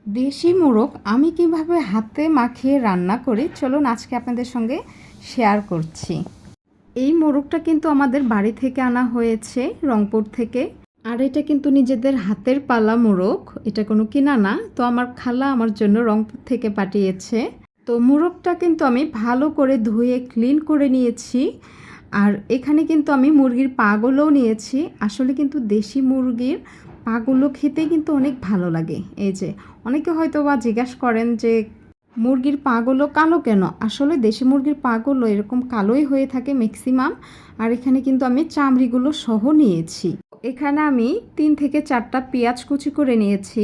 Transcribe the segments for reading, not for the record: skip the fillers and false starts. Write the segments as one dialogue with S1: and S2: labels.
S1: দেশি মোরগ আমি কিভাবে হাতে মাখিয়ে রান্না করি চলুন আজকে আপনাদের সঙ্গে শেয়ার করছি। এই মোরগটা কিন্তু আমাদের বাড়ি থেকে আনা হয়েছে, রংপুর থেকে। আর এটা কিন্তু নিজেদের হাতের পালা মোরগ, এটা কোনো কিনা না। তো আমার খালা আমার জন্য রংপুর থেকে পাঠিয়েছে। তো মোরগটা কিন্তু আমি ভালো করে ধুয়ে ক্লিন করে নিয়েছি। আর এখানে কিন্তু আমি মুরগির পাগুলোও নিয়েছি। আসলে কিন্তু দেশি মুরগির পাগুলো খেতে কিন্তু অনেক ভালো লাগে। এই যে অনেকে হয়তো বা জিজ্ঞাসা করেন যে মুরগির পাগুলো কালো কেন? আসলে দেশি মুরগির পাগুলো এরকম কালোই হয়ে থাকে ম্যাক্সিমাম। আর এখানে কিন্তু আমি চামড়িগুলো সহ নিয়েছি। এখানে আমি 3 থেকে 4টা পেঁয়াজ কুচি করে নিয়েছি।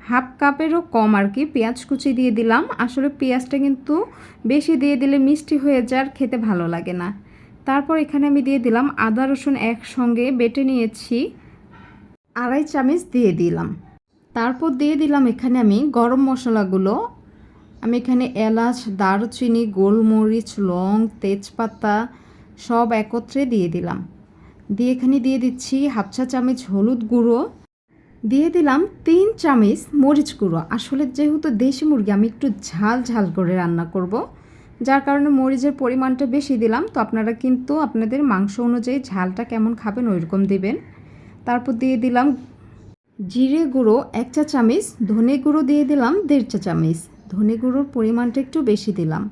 S1: হাফ কাপেরও কম আর কি পেঁয়াজ কুচি দিয়ে দিলাম। আসলে পেঁয়াজটা কিন্তু বেশি দিয়ে দিলে মিষ্টি হয়ে যায়, আর খেতে ভালো লাগে না। তারপর এখানে আমি দিয়ে দিলাম আদা রসুন একসঙ্গে বেটে নিয়েছি, 2.5 চামচ দিয়ে দিলাম। তারপর দিয়ে দিলাম এখানে আমি গরম মশলাগুলো। আমি এখানে এলাচ, দারুচিনি, গোলমরিচ, লং, তেজপাতা সব একত্রে দিয়ে দিলাম। দিয়ে এখানে দিয়ে দিচ্ছি 1/2 চা চামচ হলুদ গুঁড়ো, দিয়ে দিলাম 3 চামচ মরিচ গুঁড়ো। আসলে যেহেতু দেশি মুরগি আমি একটু ঝাল ঝাল করে রান্না করব, যার কারণে মরিচের পরিমাণটা বেশি দিলাম। তো আপনারা কিন্তু আপনাদের মাংস অনুযায়ী ঝালটা কেমন খাবেন ওইরকম দিবেন। তারপর দিয়ে দিলাম জিরে গুঁড়ো 1 চা চামচ, ধনে গুঁড়ো দিয়ে দিলাম 1.5 চা চামচ। ধনে গুঁড়োর পরিমাণটা একটু বেশি দিলাম।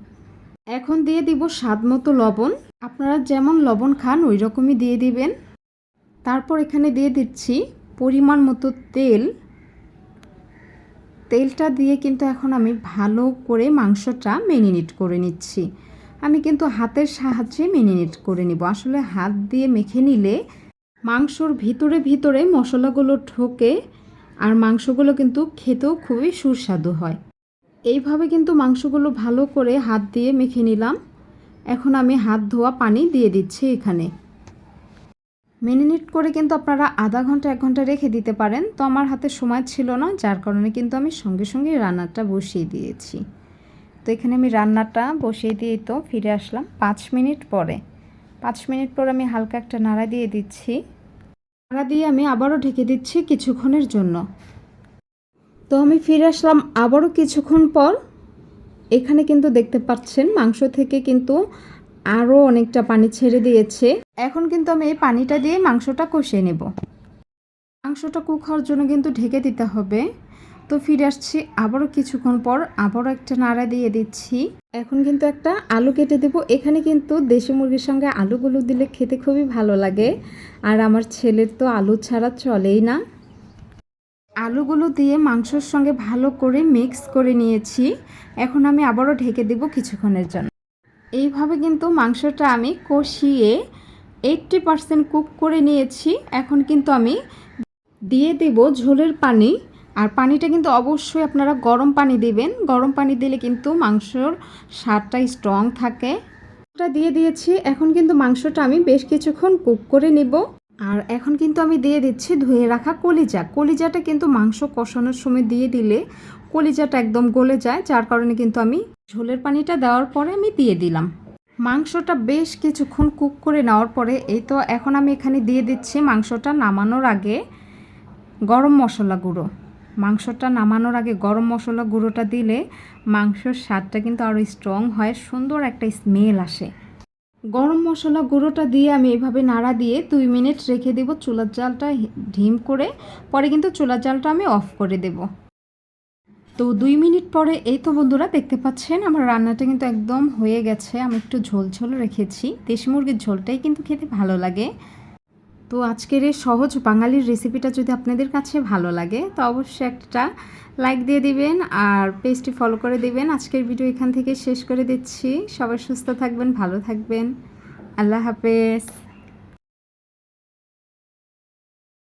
S1: এখন দিয়ে দিব স্বাদ মতো লবণ। আপনারা যেমন লবণ খান ওই রকমই দিয়ে দিবেন। তারপর এখানে দিয়ে দিচ্ছি পরিমাণ মতো তেল। তেলটা দিয়ে কিন্তু এখন আমি ভালো করে মাংসটা ম্যারিনেট করে নিচ্ছি। আমি কিন্তু হাতের সাহায্যে ম্যারিনেট করে নিব। আসলে হাত দিয়ে মেখে নিলে মাংসর ভিতরে ভিতরে মশলাগুলো ঢোকে, আর মাংসগুলো কিন্তু খেতেও খুবই সুস্বাদু হয়। এইভাবে কিন্তু মাংসগুলো ভালো করে হাত দিয়ে মেখে নিলাম। এখন আমি হাত ধোয়া পানি দিয়ে দিচ্ছি এখানে। ম্যারিনেট করে কিন্তু আপনারা আধা ঘন্টা 1 ঘন্টা রেখে দিতে পারেন। তো আমার হাতে সময় ছিল না, যার কারণে কিন্তু আমি সঙ্গে সঙ্গে রান্নাটা বসিয়ে দিয়েছি। তো এখানে আমি রান্নাটা বসিয়ে দিয়ে তো ফিরে আসলাম 5 মিনিট পরে। 5 মিনিট পর আমি হালকা একটা নাড়া দিয়ে দিচ্ছি। নাড়া দিয়ে আমি আবারও ঢেকে দিচ্ছি কিছুক্ষণের জন্য। তো আমি ফিরে আসলাম আবারও কিছুক্ষণ পর। এখানে কিন্তু দেখতে পাচ্ছেন মাংস থেকে কিন্তু আরও অনেকটা পানি ছেড়ে দিয়েছে। এখন কিন্তু আমি এই পানিটা দিয়ে মাংসটা কষিয়ে নেব। মাংসটা কুক হওয়ার জন্য কিন্তু ঢেকে দিতে হবে। তো ফিরে আসছি আবারও কিছুক্ষণ পর, আবারও একটা নাড়া দিয়ে দিচ্ছি। এখন কিন্তু একটা আলু কেটে দেব। এখানে কিন্তু দেশি মুরগির সঙ্গে আলুগুলো দিলে খেতে খুবই ভালো লাগে, আর আমার ছেলের তো আলু ছাড়া চলেই না। আলুগুলো দিয়ে মাংসর সঙ্গে ভালো করে মিক্স করে নিয়েছি। এখন আমি আবারও ঢেকে দেব কিছুক্ষণের জন্য। এইভাবে কিন্তু মাংসটা আমি কষিয়ে 80% কুক করে নিয়েছি। এখন কিন্তু আমি দিয়ে দেব ঝোলের পানি। আর পানিটা কিন্তু অবশ্যই আপনারা গরম পানি দিবেন। গরম পানি দিলে কিন্তু মাংসর স্বাদটা স্ট্রং থাকে। ওটা দিয়ে দিয়েছি। এখন কিন্তু মাংসটা আমি বেশ কিছুক্ষণ কুক করে নেব। আর এখন কিন্তু আমি দিয়ে দিচ্ছি ধুয়ে রাখা কলিজা। কলিজাটা কিন্তু মাংস কষানোর সময় দিয়ে দিলে কলিজাটা একদম গলে যায়, যার কারণে কিন্তু আমি ঝোলের পানিটা দেওয়ার পরে আমি দিয়ে দিলাম। মাংসটা বেশ কিছুক্ষণ কুক করে নেওয়ার পরে এই তো এখন আমি এখানে দিয়ে দিচ্ছি মাংসটা নামানোর আগে গরম মশলা গুঁড়ো। মাংসটা নামানোর আগে গরম মশলা গুঁড়োটা দিলে মাংসের স্বাদটা কিন্তু আরও স্ট্রং হয়, সুন্দর একটা স্মেল আসে। গরম মশলা গুঁড়োটা দিয়ে আমি এইভাবে নাড়া দিয়ে 2 মিনিট রেখে দেব চুলার জালটা ঢিম করে। পরে কিন্তু চুলার জালটা আমি অফ করে দেব। তো 2 মিনিট পরে এই তো বন্ধুরা দেখতে পাচ্ছেন আমার রান্নাটা কিন্তু একদম হয়ে গেছে। আমি একটু ঝোল ঝোল রেখেছি। দেশি মুরগির ঝোলটাই কিন্তু খেতে ভালো লাগে। তো আজকের এই সহজ বাঙালির রেসিপিটা যদি আপনাদের কাছে ভালো লাগে তো অবশ্যই একটা লাইক দিয়ে দিবেন, আর পেজটি ফলো করে দিবেন। আজকের ভিডিও এখান থেকে শেষ করে দিচ্ছি। সবাই সুস্থ থাকবেন, ভালো থাকবেন। আল্লাহ হাফেজ।